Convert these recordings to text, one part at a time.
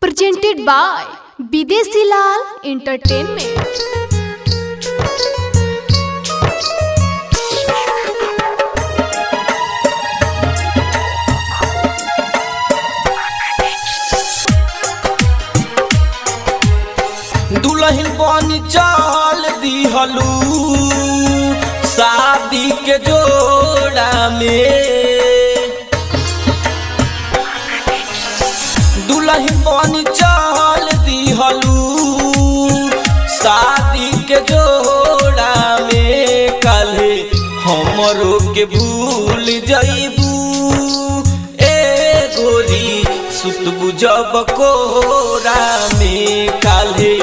Presented by Bidesi Lal Entertainment। दुल्हन बनी चल दिहलू शादी के जोड़ा में। दुल्हन बनी चल दिहलू शादी के जोड़ा में। काल्हे हमरो के भूल जाइबू ए गोरी सुतबू जब कोरा में। काल्हे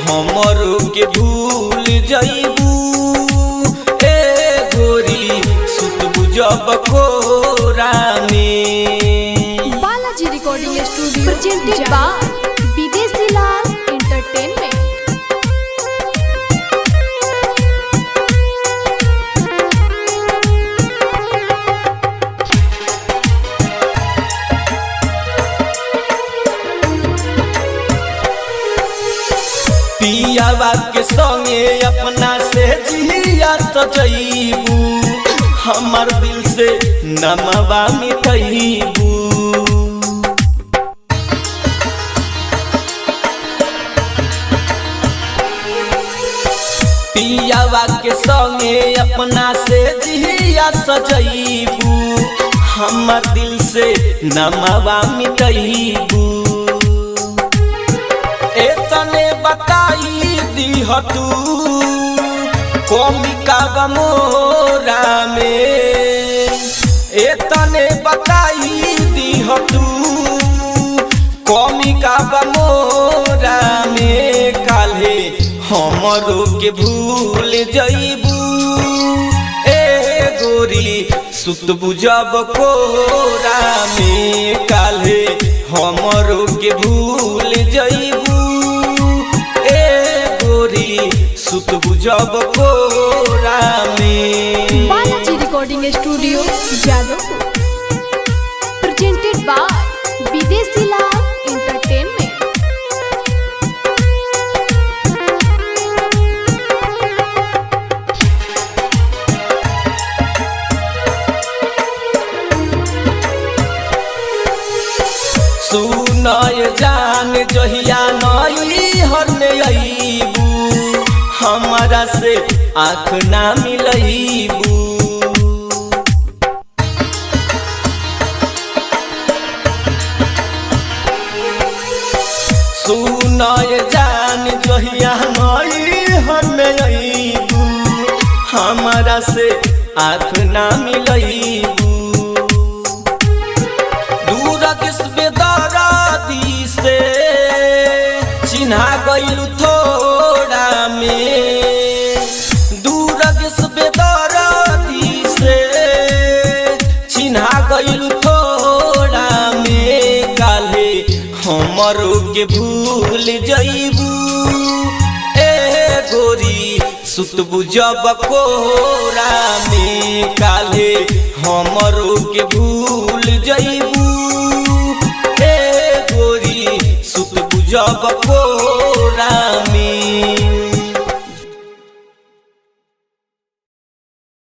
हमरो के भूल जाइबू ए गोरी सुतबू जब कोरा में। Balaji recording studio presented by Bidesi Lal Entertainment। पियावा के संगे अपना से जिया सजैबू हमार दिल से नमवा मिटैबू। पियावा के संगे अपना से जिया सजैबू हमार दिल से नमवा मिटैबू। एतने बताई दीह तू कमिका बमोरा में। एतने बताई दीह तू कमिका बमोरा में। काल्हे हमरो के भूल जाइबू ए गोरी सुतबू जब कोरा में। काल्हे हमरो के भूल जाइबू सुतबू जब कोरा में। Balaji recording studio Jadavpur presented by Bidesi Lal Entertainment। सुनय जान जहिया नई हरने अइबू हमारा से आँख ना मिलैबू। सुनय जान जहिया नई हरने अइबू हमारा से आँख ना मिलैबू। बेदर्दी से चिन्हा गइलू थोड़ा में। दूर बेदर्दी से चिन्हा गइलू थोड़ा में। काल्हे हमरो के भूल जाइबू ए गोरी सुतबू जब कोरा में। काल्हे हमरो के भूल जाइबू सुतबू जब को